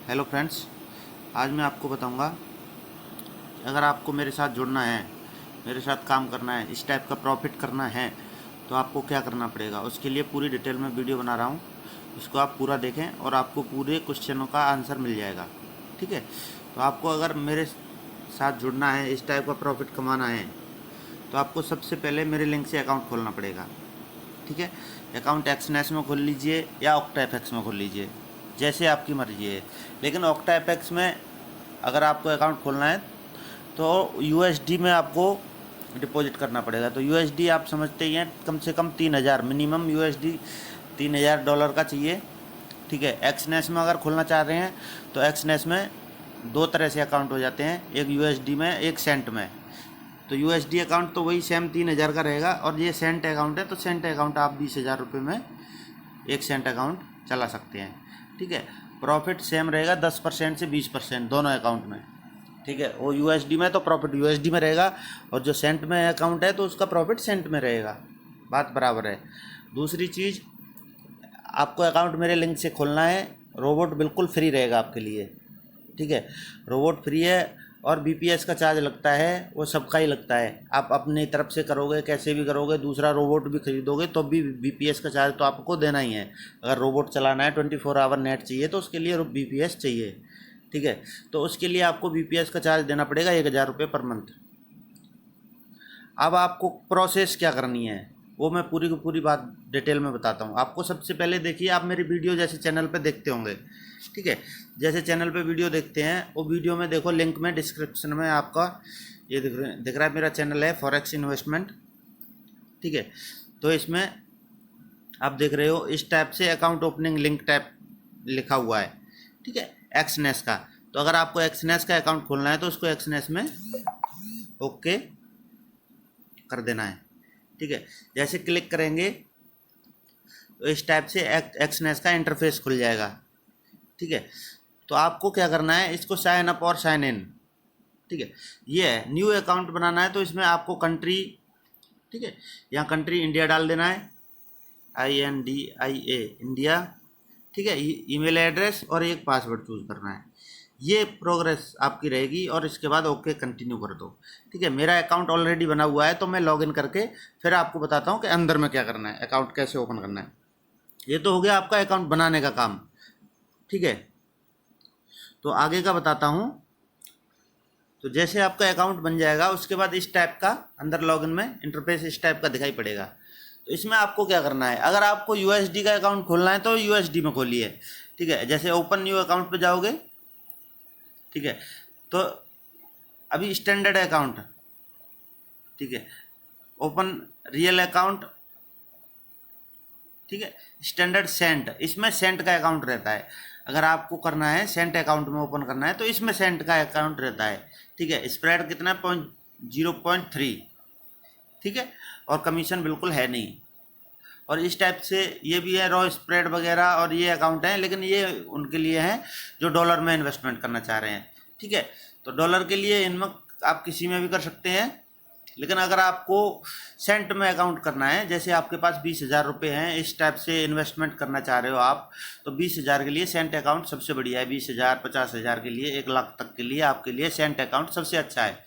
Hello friends, आज मैं आपको बताऊंगा अगर आपको मेरे साथ जुड़ना है, मेरे साथ काम करना है, इस टाइप का प्रॉफिट करना है तो आपको क्या करना पड़ेगा। उसके लिए पूरी डिटेल में वीडियो बना रहा हूँ, इसको आप पूरा देखें और आपको पूरे क्वेश्चनों का आंसर मिल जाएगा। ठीक है, तो आपको अगर मेरे साथ जुड़ना है, इस टाइप का प्रॉफिट कमाना है तो आपको सबसे पहले मेरे लिंक से अकाउंट खोलना पड़ेगा। ठीक है, अकाउंट एक्सनेस में खोल लीजिए या ऑक्टाएफएक्स में खोल लीजिए, जैसे आपकी मर्जी है। लेकिन ऑक्टाएफएक्स में अगर आपको अकाउंट खोलना है तो यूएसडी में आपको डिपॉजिट करना पड़ेगा। तो यूएसडी आप समझते ही हैं, कम से कम 3,000 मिनिमम यूएसडी $3,000 का चाहिए। ठीक है, एक्सनेस में अगर खोलना चाह रहे हैं तो एक्सनेस में दो तरह से अकाउंट हो जाते हैं, एक यूएसडी में, एक सेंट में। तो यूएसडी अकाउंट तो वही सेम 3,000 का रहेगा, और ये सेंट अकाउंट है तो सेंट अकाउंट आप 20,000 रुपये में एक सेंट अकाउंट चला सकते हैं। ठीक है, प्रॉफिट सेम रहेगा 10% से 20% दोनों अकाउंट में। ठीक है, वो यूएसडी में तो प्रॉफिट यूएसडी में रहेगा, और जो सेंट में अकाउंट है तो उसका प्रॉफिट सेंट में रहेगा, बात बराबर है। दूसरी चीज़, आपको अकाउंट मेरे लिंक से खोलना है, रोबोट बिल्कुल फ्री रहेगा आपके लिए। ठीक है, रोबोट फ्री है, और बीपीएस का चार्ज लगता है, वो सबका ही लगता है। आप अपनी तरफ से करोगे, कैसे भी करोगे, दूसरा रोबोट भी खरीदोगे तो भी बीपीएस का चार्ज तो आपको देना ही है। अगर रोबोट चलाना है, 24 आवर नेट चाहिए तो उसके लिए बीपीएस चाहिए। ठीक है, तो उसके लिए आपको बीपीएस का चार्ज देना पड़ेगा 1,000 रुपये पर मंथ। अब आपको प्रोसेस क्या करनी है वो मैं पूरी की पूरी बात डिटेल में बताता हूँ आपको। सबसे पहले देखिए, आप मेरी वीडियो जैसे चैनल पे देखते होंगे। ठीक है, जैसे चैनल पे वीडियो देखते हैं, वो वीडियो में देखो लिंक में डिस्क्रिप्शन में आपका ये दिख रहा है, मेरा चैनल है फॉरेक्स इन्वेस्टमेंट। ठीक है, तो इसमें आप देख रहे हो इस टाइप से अकाउंट ओपनिंग लिंक टाइप लिखा हुआ है। ठीक है, एक्सनेस का। तो अगर आपको एक्सनेस का अकाउंट खोलना है तो उसको एक्सनेस में ओके कर देना है। ठीक है, जैसे क्लिक करेंगे तो इस टाइप से एक्सनेस का इंटरफेस खुल जाएगा। ठीक है, तो आपको क्या करना है, इसको साइन अप और साइन इन। ठीक है, ये है न्यू अकाउंट बनाना है, तो इसमें आपको कंट्री, ठीक है, यहाँ कंट्री इंडिया डाल देना है, INDIA इंडिया। ठीक है, ईमेल एड्रेस और एक पासवर्ड चूज़ करना है। ये प्रोग्रेस आपकी रहेगी, और इसके बाद ओके कंटिन्यू कर दो। ठीक है, मेरा अकाउंट ऑलरेडी बना हुआ है तो मैं लॉगिन करके फिर आपको बताता हूँ कि अंदर में क्या करना है, अकाउंट कैसे ओपन करना है। ये तो हो गया आपका अकाउंट बनाने का काम। ठीक है, तो आगे का बताता हूँ। तो जैसे आपका अकाउंट बन जाएगा उसके बाद इस टाइप का अंदर लॉगिन में इंटरफेस इस टाइप का दिखाई पड़ेगा। तो इसमें आपको क्या करना है, अगर आपको यूएसडी का अकाउंट खोलना है तो यूएसडी में खोलिए। ठीक है, जैसे ओपन न्यू अकाउंट पे जाओगे। ठीक है, तो अभी स्टैंडर्ड अकाउंट, ठीक है, ओपन रियल अकाउंट, ठीक है, स्टैंडर्ड सेंट, इसमें सेंट का अकाउंट रहता है। अगर आपको करना है सेंट अकाउंट में ओपन करना है तो इसमें सेंट का अकाउंट रहता है। ठीक है, स्प्रेड कितना है, 0.3। ठीक है, और कमीशन बिल्कुल है नहीं। और इस टाइप से ये भी है रॉ स्प्रेड वगैरह, और ये अकाउंट हैं, लेकिन ये उनके लिए हैं जो डॉलर में इन्वेस्टमेंट करना चाह रहे हैं। ठीक है, तो डॉलर के लिए इनमें आप किसी में भी कर सकते हैं, लेकिन अगर आपको सेंट में अकाउंट करना है, जैसे आपके पास 20,000 रुपये हैं, इस टाइप से इन्वेस्टमेंट करना चाह रहे हो आप, तो 20,000 के लिए सेंट अकाउंट सबसे बढ़िया है। 20,000, 50,000 के लिए, 1 लाख तक के लिए आपके लिए सेंट अकाउंट सबसे अच्छा है।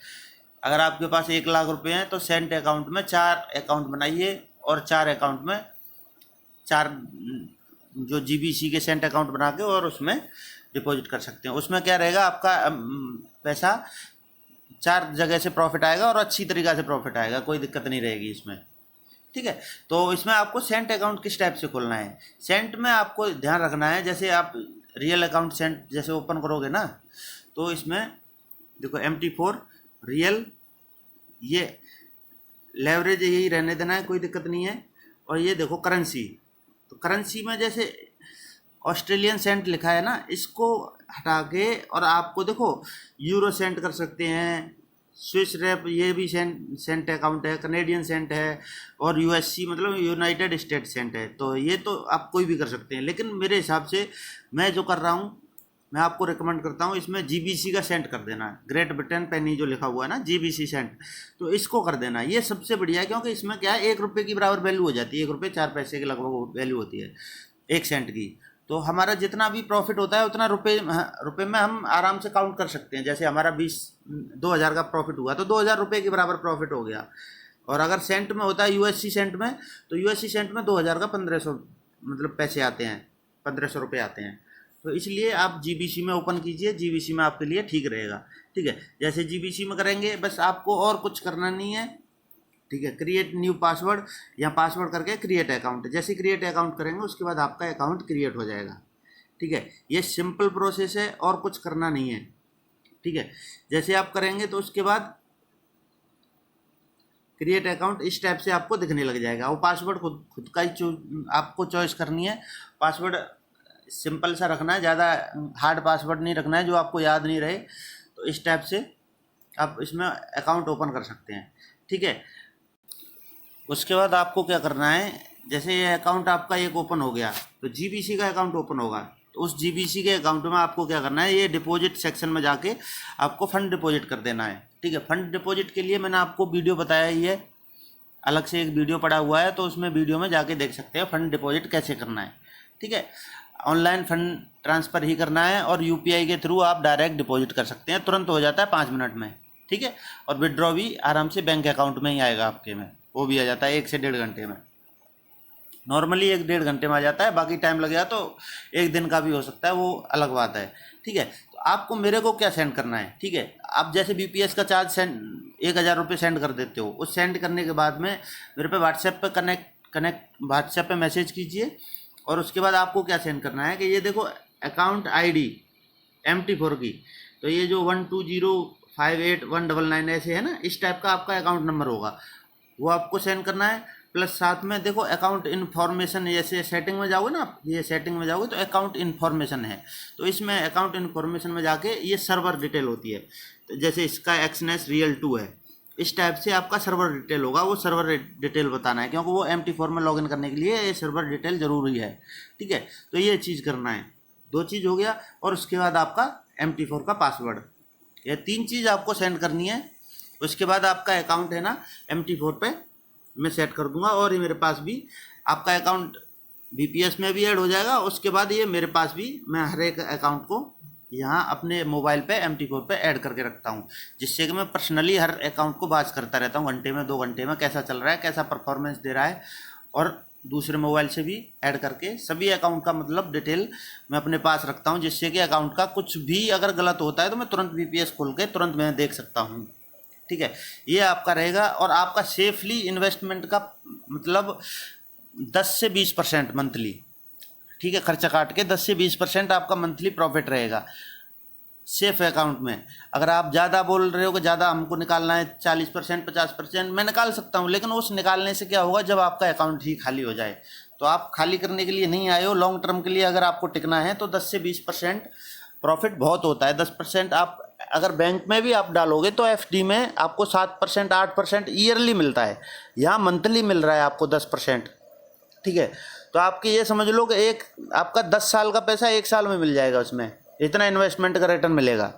अगर आपके पास 1 लाख रुपये हैं तो सेंट अकाउंट में 4 अकाउंट बनाइए, और 4 अकाउंट में 4 जो GBC के सेंट अकाउंट बना के और उसमें डिपॉजिट कर सकते हैं। उसमें क्या रहेगा, आपका पैसा 4 जगह से प्रॉफिट आएगा और अच्छी तरीक़ा से प्रॉफिट आएगा, कोई दिक्कत नहीं रहेगी इसमें। ठीक है, तो इसमें आपको सेंट अकाउंट किस टाइप से खोलना है, सेंट में आपको ध्यान रखना है। जैसे आप रियल अकाउंट सेंट जैसे ओपन करोगे ना, तो इसमें देखो MT4 रियल, ये लेवरेज यही रहने देना है, कोई दिक्कत नहीं है। और ये देखो करेंसी, तो करेंसी में जैसे ऑस्ट्रेलियन सेंट लिखा है ना, इसको हटा के और आपको देखो यूरो सेंट कर सकते हैं, स्विस रेप, ये भी सेंट अकाउंट है, कनेडियन सेंट है, और USC मतलब यूनाइटेड स्टेट सेंट है। तो ये तो आप कोई भी कर सकते हैं, लेकिन मेरे हिसाब से मैं जो कर रहा हूँ, मैं आपको रिकमेंड करता हूँ इसमें GBC का सेंट कर देना, ग्रेट ब्रिटेन पेनी जो लिखा हुआ है ना, GBC सेंट, तो इसको कर देना, ये सबसे बढ़िया है। क्योंकि इसमें क्या है, 1 रुपये की बराबर वैल्यू हो जाती है, 1 रुपये 4 पैसे के लगभग वैल्यू होती है 1 सेंट की। तो हमारा जितना भी प्रॉफिट होता है उतना रुपये में हम आराम से काउंट कर सकते हैं। जैसे हमारा 2,000 का प्रॉफिट हुआ तो 2,000 रुपये के बराबर प्रॉफिट हो गया। और अगर सेंट में होता है यूएससी सेंट में, तो यूएससी सेंट में 2,000 का 1,500 मतलब पैसे आते हैं, 1,500 रुपये आते हैं। तो इसलिए आप जीबीसी में ओपन कीजिए, जीबीसी में आपके लिए ठीक रहेगा। ठीक है, जैसे जीबीसी में करेंगे बस आपको और कुछ करना नहीं है। ठीक है, क्रिएट न्यू पासवर्ड या पासवर्ड करके क्रिएट अकाउंट, जैसे क्रिएट अकाउंट करेंगे उसके बाद आपका अकाउंट क्रिएट हो जाएगा। ठीक है, ये सिंपल प्रोसेस है और कुछ करना नहीं है। ठीक है, जैसे आप करेंगे तो उसके बाद क्रिएट अकाउंट इस टाइप से आपको दिखने लग जाएगा। वो पासवर्ड खुद का ही आपको चॉइस करनी है। पासवर्ड सिंपल सा रखना है, ज़्यादा हार्ड पासवर्ड नहीं रखना है जो आपको याद नहीं रहे। तो इस टाइप से आप इसमें अकाउंट ओपन कर सकते हैं। ठीक है, उसके बाद आपको क्या करना है, जैसे ये अकाउंट आपका एक ओपन हो गया तो जीबीसी का अकाउंट ओपन होगा। तो उस जीबीसी के अकाउंट में आपको क्या करना है, ये डिपॉजिट सेक्शन में जाके आपको फ़ंड डिपॉजिट कर देना है। ठीक है, फ़ंड डिपॉजिट के लिए मैंने आपको वीडियो बताया ही है, अलग से एक वीडियो पड़ा हुआ है, तो उसमें वीडियो में जाके देख सकते हैं फ़ंड डिपॉजिट कैसे करना है। ठीक है, ऑनलाइन फ़ंड ट्रांसफ़र ही करना है और यूपीआई के थ्रू आप डायरेक्ट डिपॉजिट कर सकते हैं, तुरंत हो जाता है 5 मिनट में। ठीक है, और विड्रॉ भी आराम से बैंक अकाउंट में ही आएगा आपके में, वो भी आ जाता है 1 से 1.5 घंटे में। नॉर्मली 1-1.5 घंटे में आ जाता है, बाकी टाइम लगेगा तो 1 दिन का भी हो सकता है, वो अलग बात है। ठीक है, तो आपको मेरे को क्या सेंड करना है। ठीक है, आप जैसे बीपीएस का चार्ज 1,000 रुपये सेंड कर देते हो, उस सेंड करने के बाद में मेरे पे व्हाट्सएप पे व्हाट्सएप पे मैसेज कीजिए। और उसके बाद आपको क्या सेंड करना है कि ये देखो अकाउंट ID MT4 की, तो ये जो 120581999 ऐसे है ना, इस टाइप का आपका अकाउंट नंबर होगा, वो आपको सेंड करना है। प्लस साथ में देखो अकाउंट इन्फॉर्मेशन, जैसे सेटिंग में जाओगे ना आप, ये सेटिंग में जाओगे तो अकाउंट इन्फॉर्मेशन है, तो इसमें अकाउंट इन्फॉर्मेशन में जाके ये सर्वर डिटेल होती है। तो जैसे इसका एक्सनेस रियल 2 है, इस टाइप से आपका सर्वर डिटेल होगा, वो सर्वर डिटेल बताना है, क्योंकि वो MT4 में लॉगिन करने के लिए ये सर्वर डिटेल ज़रूरी है। ठीक है, तो ये चीज़ करना है, 2 चीज़ हो गया। और उसके बाद आपका MT4 का पासवर्ड, ये 3 चीज़ आपको सेंड करनी है। उसके बाद आपका अकाउंट है ना MT4 पे मैं सेट कर दूंगा, और ये मेरे पास भी आपका अकाउंट बीपीएस में भी ऐड हो जाएगा। उसके बाद ये मेरे पास भी, मैं हर एक अकाउंट को यहाँ अपने मोबाइल पे MT4 पे ऐड करके रखता हूँ, जिससे कि मैं पर्सनली हर अकाउंट को बात करता रहता हूँ, घंटे में 2 घंटे में कैसा चल रहा है, कैसा परफॉर्मेंस दे रहा है। और दूसरे मोबाइल से भी ऐड करके सभी अकाउंट का मतलब डिटेल मैं अपने पास रखता हूँ, जिससे कि अकाउंट का कुछ भी अगर गलत होता है तो मैं तुरंत बीपीएस खोल के तुरंत मैं देख सकता हूँ। ठीक है, ये आपका रहेगा। और आपका सेफली इन्वेस्टमेंट का मतलब 10 से 20% मंथली, ठीक है, खर्चा काट के 10 से 20% आपका मंथली प्रॉफिट रहेगा सेफ अकाउंट में। अगर आप ज़्यादा बोल रहे हो कि ज़्यादा हमको निकालना है 40% 50%, मैं निकाल सकता हूँ, लेकिन उस निकालने से क्या होगा, जब आपका अकाउंट ही खाली हो जाए। तो आप खाली करने के लिए नहीं आए हो, लॉन्ग टर्म के लिए अगर आपको टिकना है तो 10 से 20% प्रॉफिट बहुत होता है। 10% आप अगर बैंक में भी आप डालोगे तो FD में आपको 7% 8% ईयरली मिलता है, यहाँ मंथली मिल रहा है आपको 10%। ठीक है, तो आपकी ये समझ लो कि एक आपका 10 साल का पैसा 1 साल में मिल जाएगा, उसमें इतना इन्वेस्टमेंट का रिटर्न मिलेगा।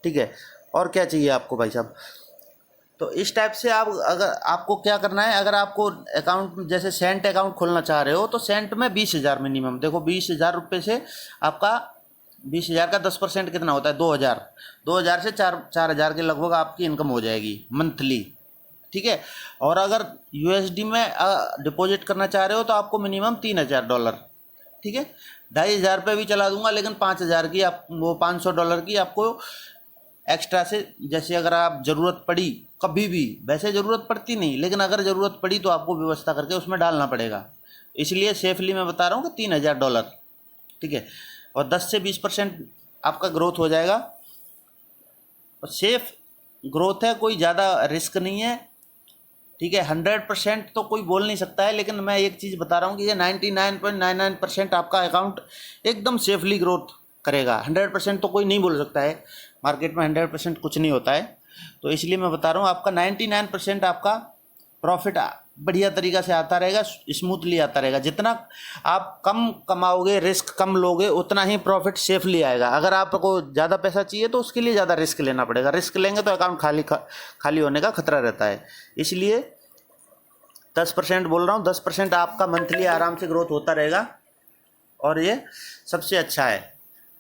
ठीक है, और क्या चाहिए आपको भाई साहब। तो इस टाइप से आप, अगर आपको क्या करना है, अगर आपको अकाउंट जैसे सेंट अकाउंट खोलना चाह रहे हो तो सेंट में 20,000 मिनिमम, देखो 20,000 रुपये से आपका 20,000 का 10% कितना होता है, 2,000 से 4,000 के लगभग आपकी इनकम हो जाएगी मंथली। ठीक है, और अगर USD में डिपॉजिट करना चाह रहे हो तो आपको मिनिमम $3,000। ठीक है, 2,500 पे भी चला दूंगा, लेकिन 5,000 की आप, वो $500 की आपको एक्स्ट्रा से, जैसे अगर आप ज़रूरत पड़ी कभी भी, वैसे ज़रूरत पड़ती नहीं, लेकिन अगर ज़रूरत पड़ी तो आपको व्यवस्था करके उसमें डालना पड़ेगा। इसलिए सेफली मैं बता रहा हूँ कि $3,000। ठीक है, और 10 से 20% आपका ग्रोथ हो जाएगा, और सेफ ग्रोथ है, कोई ज़्यादा रिस्क नहीं है। ठीक है, 100% तो कोई बोल नहीं सकता है, लेकिन मैं एक चीज़ बता रहा हूँ कि ये 99.99% आपका अकाउंट एकदम सेफली ग्रोथ करेगा। 100% तो कोई नहीं बोल सकता है, मार्केट में 100% कुछ नहीं होता है, तो इसलिए मैं बता रहा हूँ आपका 99% आपका प्रॉफिट बढ़िया तरीक़ा से आता रहेगा, स्मूथली आता रहेगा। जितना आप कम कमाओगे, रिस्क कम लोगे, उतना ही प्रॉफिट सेफली आएगा। अगर आपको ज़्यादा पैसा चाहिए तो उसके लिए ज़्यादा रिस्क लेना पड़ेगा, रिस्क लेंगे तो अकाउंट खाली होने का खतरा रहता है। इसलिए 10% बोल रहा हूँ, 10% आपका मंथली आराम से ग्रोथ होता रहेगा। और ये सबसे अच्छा है।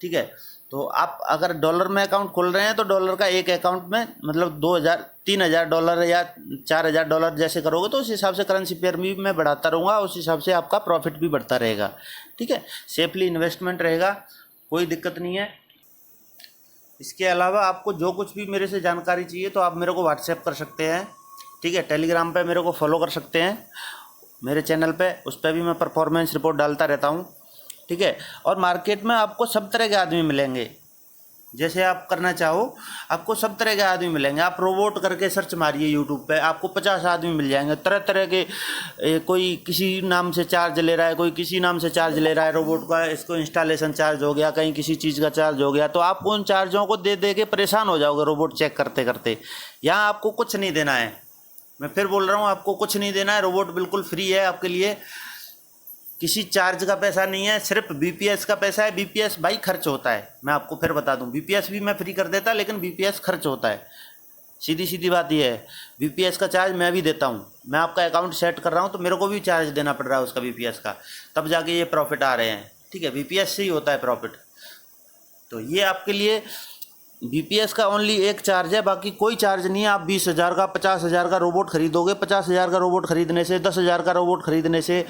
ठीक है, तो आप अगर डॉलर में अकाउंट खोल रहे हैं तो डॉलर का एक अकाउंट में मतलब 2000 3000 डॉलर या 4000 डॉलर जैसे करोगे तो उस हिसाब से करेंसी पेयर भी मैं बढ़ाता रहूँगा, उस हिसाब से आपका प्रॉफिट भी बढ़ता रहेगा। ठीक है, सेफली इन्वेस्टमेंट रहेगा, कोई दिक्कत नहीं है। इसके अलावा आपको जो कुछ भी मेरे से जानकारी चाहिए तो आप मेरे को व्हाट्सएप कर सकते हैं। ठीक है, टेलीग्राम पे मेरे को फॉलो कर सकते हैं मेरे चैनल पे, उस पर भी मैं परफॉर्मेंस रिपोर्ट डालता रहता हूँ। ठीक है, और मार्केट में आपको सब तरह के आदमी मिलेंगे, जैसे आप करना चाहो आपको सब तरह के आदमी मिलेंगे। आप रोबोट करके सर्च मारिए यूट्यूब पे, आपको 50 आदमी मिल जाएंगे तरह तरह के। कोई किसी नाम से चार्ज ले रहा है, कोई किसी नाम से चार्ज ले रहा है रोबोट का, इसको इंस्टॉलेशन चार्ज हो गया, कहीं किसी चीज़ का चार्ज हो गया, तो आप उन चार्जों को दे दे के परेशान हो जाओगे रोबोट चेक करते करते। यहाँ आपको कुछ नहीं देना है, मैं फिर बोल रहा हूँ, आपको कुछ नहीं देना है। रोबोट बिल्कुल फ्री है आपके लिए, किसी चार्ज का पैसा नहीं है, सिर्फ बीपीएस का पैसा है। बीपीएस भाई खर्च होता है, मैं आपको फिर बता दूं, बीपीएस भी मैं फ्री कर देता, लेकिन बीपीएस खर्च होता है। सीधी सीधी बात यह है, बीपीएस का चार्ज मैं भी देता हूं। मैं आपका अकाउंट सेट कर रहा हूं तो मेरे को भी चार्ज देना पड़ रहा है उसका, बीपीएस का, तब जाके ये प्रॉफिट आ रहे हैं। ठीक है, बीपीएस से ही होता है प्रॉफिट। तो ये आपके लिए बीपीएस का ओनली एक चार्ज है, बाकी कोई चार्ज नहीं है। आप 20,000 का 50,000 का रोबोट खरीदोगे, 50,000 का रोबोट खरीदने से, 10,000 का रोबोट खरीदने से,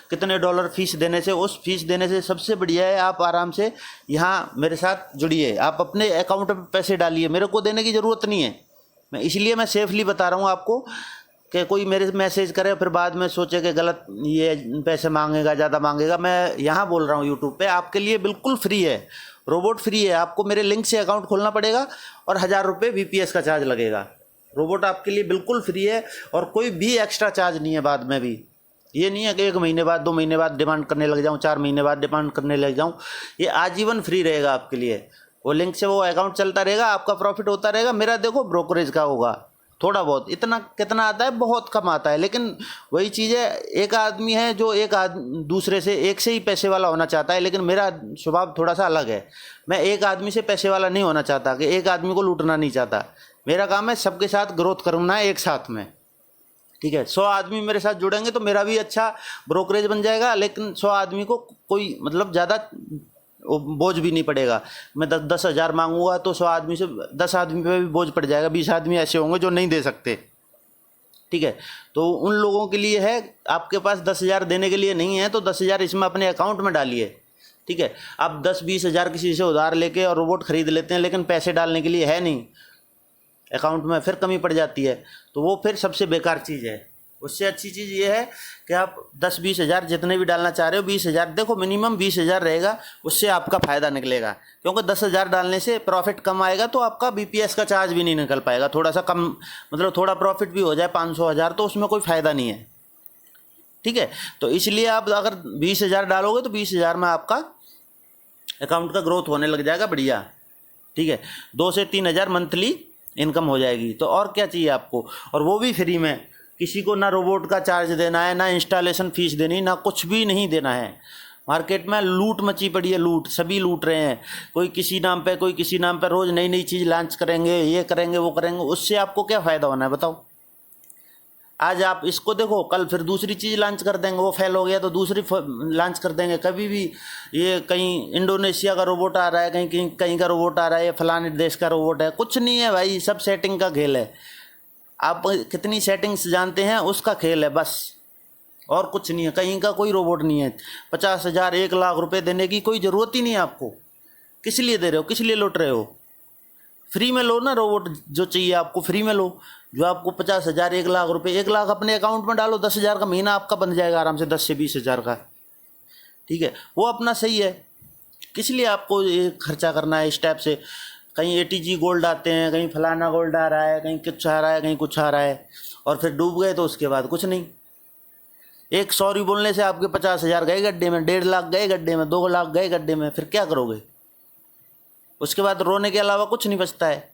कितने डॉलर फीस देने से, उस फीस देने से सबसे बढ़िया है आप आराम से यहाँ मेरे साथ जुड़िए। आप अपने अकाउंट में पैसे डालिए, मेरे को देने की ज़रूरत नहीं है। मैं इसलिए मैं सेफली बता रहा हूँ आपको कि कोई मेरे मैसेज करे फिर बाद में सोचे कि गलत ये पैसे मांगेगा, ज़्यादा मांगेगा। मैं यहाँ बोल रहा हूँ यूट्यूब पे आपके लिए बिल्कुल फ्री है, रोबोट फ्री है। आपको मेरे लिंक से अकाउंट खोलना पड़ेगा और 1000 रुपये बीपीएस का चार्ज लगेगा। रोबोट आपके लिए बिल्कुल फ्री है और कोई भी एक्स्ट्रा चार्ज नहीं है बाद में भी। ये नहीं है कि 1 महीने बाद 2 महीने बाद डिमांड करने लग जाऊँ, 4 महीने बाद डिमांड करने लग जाऊँ। ये आजीवन फ्री रहेगा आपके लिए। वो लिंक से वो अकाउंट चलता रहेगा, आपका प्रॉफिट होता रहेगा। मेरा देखो ब्रोकरेज का होगा थोड़ा बहुत, इतना कितना आता है, बहुत कम आता है, लेकिन वही चीज़ है, एक आदमी है जो दूसरे से एक से ही पैसे वाला होना चाहता है, लेकिन मेरा स्वभाव थोड़ा सा अलग है। मैं एक आदमी से पैसे वाला नहीं होना चाहता, कि एक आदमी को लूटना नहीं चाहता। मेरा काम है सबके साथ ग्रोथ करना है एक साथ में। ठीक है, 100 आदमी मेरे साथ जुड़ेंगे तो मेरा भी अच्छा ब्रोकरेज बन जाएगा, लेकिन 100 आदमी को कोई मतलब ज़्यादा बोझ भी नहीं पड़ेगा। मैं 10,000 मांगूंगा तो 100 आदमी से 10 आदमी पे भी बोझ पड़ जाएगा। 20 आदमी ऐसे होंगे जो नहीं दे सकते। ठीक है, तो उन लोगों के लिए है, आपके पास 10,000 देने के लिए नहीं है तो 10,000 इसमें अपने अकाउंट में डालिए। ठीक है, आप 10-20 हज़ार किसी से उधार लेके और रोबोट खरीद लेते हैं, लेकिन पैसे डालने के लिए है नहीं अकाउंट में, फिर कमी पड़ जाती है, तो वो फिर सबसे बेकार चीज़ है। उससे अच्छी चीज़ ये है कि आप 10-20 हज़ार जितने भी डालना चाह रहे हो, 20 हज़ार देखो, मिनिमम 20 हज़ार रहेगा, उससे आपका फ़ायदा निकलेगा। क्योंकि 10,000 डालने से प्रॉफिट कम आएगा तो आपका बीपीएस का चार्ज भी नहीं निकल पाएगा। थोड़ा सा कम मतलब थोड़ा प्रॉफिट भी हो जाए 500 हज़ार तो उसमें कोई फ़ायदा नहीं है। ठीक है, तो इसलिए आप अगर 20 हज़ार डालोगे तो 20 हज़ार में आपका अकाउंट का ग्रोथ होने लग जाएगा बढ़िया। ठीक है, 2 से 3 हज़ार मंथली इनकम हो जाएगी। तो और क्या चाहिए आपको, और वो भी फ्री में। किसी को ना रोबोट का चार्ज देना है, ना इंस्टॉलेशन फीस देनी, ना कुछ भी नहीं देना है। मार्केट में लूट मची पड़ी है, लूट, सभी लूट रहे हैं। कोई किसी नाम पे, कोई किसी नाम पे, रोज़ नई नई चीज़ लॉन्च करेंगे, ये करेंगे, वो करेंगे। उससे आपको क्या फ़ायदा होना है बताओ। आज आप इसको देखो, कल फिर दूसरी चीज़ लॉन्च कर देंगे, वो फेल हो गया तो दूसरी लॉन्च कर देंगे। कभी भी ये कहीं इंडोनेशिया का रोबोट आ रहा है, कहीं कहीं का रोबोट आ रहा है, ये फलाने देश का रोबोट है, कुछ नहीं है भाई, सब सेटिंग का खेल है। आप कितनी सेटिंग्स जानते हैं उसका खेल है बस, और कुछ नहीं है। कहीं का कोई रोबोट नहीं है। 50,000 1 लाख रुपए देने की कोई ज़रूरत ही नहीं है आपको। किस लिए दे रहे हो, किस लिए लूट रहे हो? फ्री में लो ना रोबोट, जो चाहिए आपको फ्री में लो। जो आपको 50,000 1 लाख रुपए, 1 लाख अपने अकाउंट में डालो, 10,000 का महीना आपका बन जाएगा आराम से, 10 से 20 हज़ार का। ठीक है, वो अपना सही है। किस लिए आपको ये खर्चा करना है इस टाइप से? कहीं ATG गोल्ड आते हैं, कहीं फलाना गोल्ड आ रहा है, कहीं कुछ आ रहा है, कहीं कुछ आ रहा है, और फिर डूब गए तो उसके बाद कुछ नहीं। एक सॉरी बोलने से आपके 50,000 गए गड्ढे में, 1.5 लाख गए गड्ढे में, 2 लाख गए गड्ढे में, फिर क्या करोगे? उसके बाद रोने के अलावा कुछ नहीं बचता है।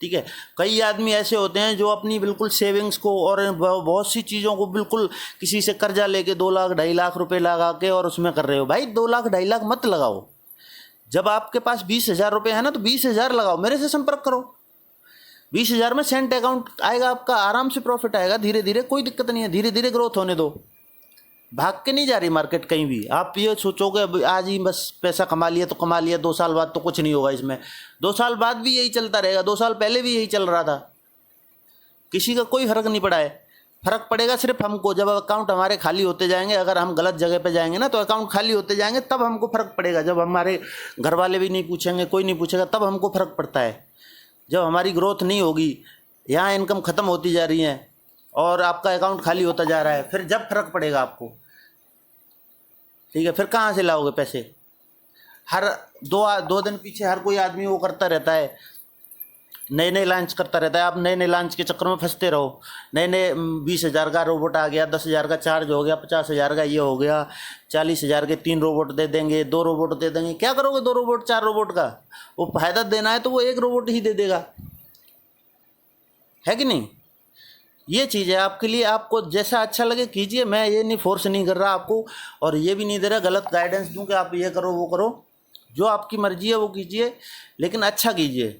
ठीक है, कई आदमी ऐसे होते हैं जो अपनी बिल्कुल सेविंग्स को और बहुत सी चीज़ों को बिल्कुल किसी से कर्जा लेके 2 लाख 2.5 लाख रुपए लगा के और उसमें कर रहे हो। भाई 2 लाख 2.5 लाख मत लगाओ। जब आपके पास 20,000 रुपये है ना, तो 20,000 लगाओ, मेरे से संपर्क करो। 20,000 में सेंट अकाउंट आएगा आपका, आराम से प्रॉफिट आएगा, धीरे धीरे, कोई दिक्कत नहीं है, धीरे धीरे ग्रोथ होने दो। भाग के नहीं जा रही मार्केट कहीं भी। आप ये सोचोगे अब आज ही बस पैसा कमा लिया तो कमा लिया, 2 साल बाद तो कुछ नहीं होगा इसमें। 2 साल बाद भी यही चलता रहेगा, 2 साल पहले भी यही चल रहा था, किसी का कोई फर्क नहीं पड़ा है। फर्क पड़ेगा सिर्फ हमको, जब अकाउंट हमारे खाली होते जाएंगे, अगर हम गलत जगह पे जाएंगे ना तो अकाउंट खाली होते जाएंगे, तब हमको फर्क पड़ेगा। जब हमारे घर वाले भी नहीं पूछेंगे, कोई नहीं पूछेगा, तब हमको फर्क पड़ता है। जब हमारी ग्रोथ नहीं होगी, यहाँ इनकम ख़त्म होती जा रही है और आपका अकाउंट खाली होता जा रहा है, फिर जब फर्क पड़ेगा आपको, ठीक है। फिर कहाँ से लाओगे पैसे? हर दो दिन पीछे हर कोई आदमी वो करता रहता है, नए नए लॉन्च करता रहता है। आप नए नए लॉन्च के चक्कर में फंसते रहो। नए नए 20,000 का रोबोट आ गया, 10,000 का चार्ज हो गया, 50,000 का ये हो गया, 40,000 के 3 रोबोट दे देंगे, 2 रोबोट दे देंगे। क्या करोगे 2 रोबोट 4 रोबोट का? वो फायदा देना है तो वो 1 रोबोट ही दे देगा, है कि नहीं? ये चीज़ है आपके लिए, आपको जैसा अच्छा लगे कीजिए। मैं ये नहीं फोर्स नहीं कर रहा आपको, और ये भी नहीं दे रहा गलत गाइडेंस दूं कि आप ये करो वो करो। जो आपकी मर्जी है वो कीजिए, लेकिन अच्छा कीजिए।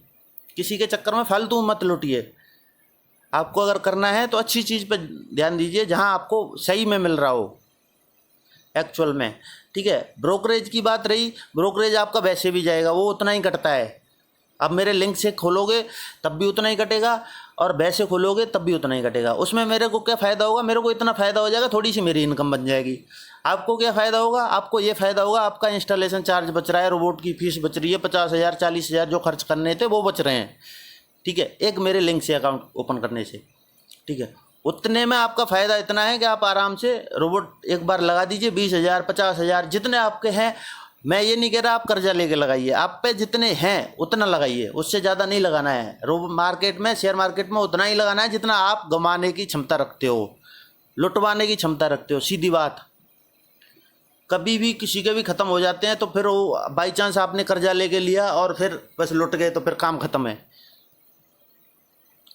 किसी के चक्कर में फालतू मत लुटिए। आपको अगर करना है तो अच्छी चीज़ पर ध्यान दीजिए, जहां आपको सही में मिल रहा हो एक्चुअल में, ठीक है। ब्रोकरेज की बात रही, ब्रोकरेज आपका वैसे भी जाएगा, वो उतना ही कटता है। अब मेरे लिंक से खोलोगे तब भी उतना ही कटेगा, और वैसे खोलोगे तब भी उतना ही कटेगा। उसमें मेरे को क्या फ़ायदा होगा? मेरे को इतना फ़ायदा हो जाएगा, थोड़ी सी मेरी इनकम बन जाएगी। आपको क्या फ़ायदा होगा? आपको ये फ़ायदा होगा, आपका इंस्टॉलेशन चार्ज बच रहा है, रोबोट की फीस बच रही है, 50,000 40,000 जो खर्च करने थे वो बच रहे हैं, ठीक है, एक मेरे लिंक से अकाउंट ओपन करने से, ठीक है। उतने में आपका फ़ायदा इतना है कि आप आराम से रोबोट एक बार लगा दीजिए, 20,000 50,000 जितने आपके हैं। मैं ये नहीं कह रहा आप कर्जा लेके लगाइए, आप पे जितने हैं उतना लगाइए, उससे ज़्यादा नहीं लगाना है। रोबोट मार्केट में, शेयर मार्केट में उतना ही लगाना है जितना आप गंवाने की क्षमता रखते हो, लुटवाने की क्षमता रखते हो। सीधी बात, कभी भी किसी के भी ख़त्म हो जाते हैं तो फिर वो बाई चांस आपने कर्जा लेके लिया और फिर बस लुट गए तो फिर काम ख़त्म है।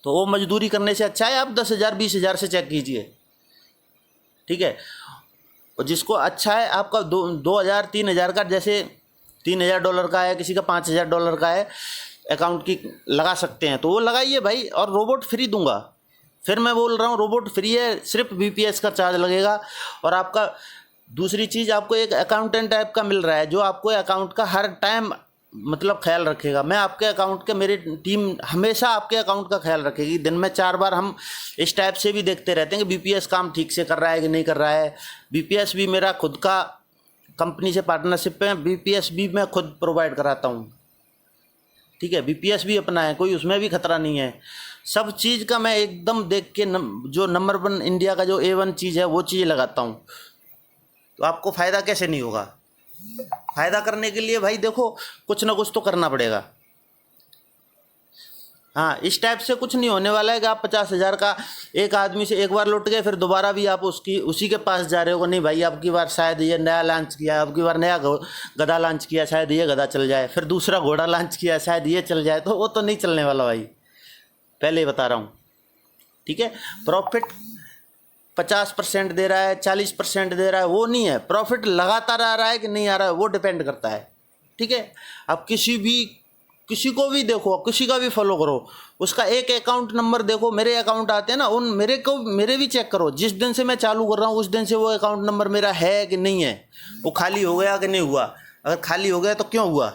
तो वो मजदूरी करने से अच्छा है आप 10,000 20,000 से चेक कीजिए, ठीक है। और जिसको अच्छा है आपका 2,000 3,000 का, जैसे $3,000 का है, किसी का $5,000 का है, अकाउंट की लगा सकते हैं तो वो लगाइए भाई। और रोबोट फ्री दूंगा, फिर मैं बोल रहा हूँ रोबोट फ्री है, सिर्फ बीपीएस का चार्ज लगेगा। और आपका दूसरी चीज़, आपको एक अकाउंटेंट टाइप का मिल रहा है जो आपको अकाउंट का हर टाइम मतलब ख्याल रखेगा। मैं आपके अकाउंट के, मेरी टीम हमेशा आपके अकाउंट का ख्याल रखेगी। दिन में 4 बार हम इस टाइप से भी देखते रहते हैं कि बीपीएस काम ठीक से कर रहा है कि नहीं कर रहा है। बीपीएस भी मेरा खुद का कंपनी से पार्टनरशिप है, बीपीएस भी मैं खुद प्रोवाइड कराता हूँ, ठीक है। बीपीएस भी अपना है, कोई उसमें भी खतरा नहीं है। सब चीज़ का मैं एकदम देख के जो नंबर 1 इंडिया का जो A1 चीज़ है वो चीज़ लगाता हूँ। तो आपको फ़ायदा कैसे नहीं होगा? फ़ायदा करने के लिए भाई देखो कुछ ना कुछ तो करना पड़ेगा। हाँ, इस टाइप से कुछ नहीं होने वाला है कि आप 50,000 का एक आदमी से एक बार लुट गए, फिर दोबारा भी आप उसी के पास जा रहे हो। नहीं भाई, अब की बार शायद ये नया लॉन्च किया, अब की बार नया गधा लॉन्च किया, शायद ये गधा चल जाए, फिर दूसरा घोड़ा लॉन्च किया, शायद ये चल जाए। तो वो तो नहीं चलने वाला भाई, पहले ही बता रहा हूँ, ठीक है। प्रॉफिट 50% दे रहा है, 40% दे रहा है, वो नहीं है। प्रॉफिट लगातार आ रहा है कि नहीं आ रहा है वो डिपेंड करता है, ठीक है। अब किसी को भी देखो, किसी का भी फॉलो करो, उसका एक अकाउंट नंबर देखो। मेरे अकाउंट आते हैं ना, उन मेरे भी चेक करो। जिस दिन से मैं चालू कर रहा हूँ उस दिन से वो अकाउंट नंबर मेरा है कि नहीं है, वो खाली हो गया कि नहीं हुआ। अगर खाली हो गया तो क्यों हुआ,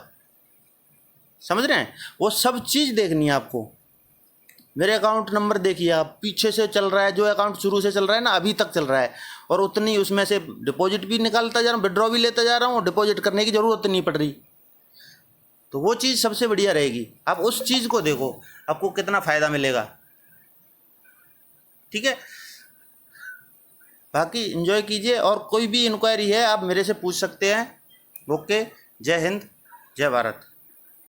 समझ रहे हैं? वो सब चीज़ देखनी है आपको। मेरे अकाउंट नंबर देखिए आप, पीछे से चल रहा है, जो अकाउंट शुरू से चल रहा है ना अभी तक चल रहा है, और उतनी उसमें से डिपॉजिट भी निकालता जा रहा हूँ, विड्रॉ भी लेता जा रहा हूँ, डिपॉजिट करने की ज़रूरत नहीं पड़ रही। तो वो चीज़ सबसे बढ़िया रहेगी। आप उस चीज़ को देखो, आपको कितना फ़ायदा मिलेगा, ठीक है। बाकी एंजॉय कीजिए, और कोई भी इंक्वायरी है आप मेरे से पूछ सकते हैं। ओके, जय हिंद, जय भारत।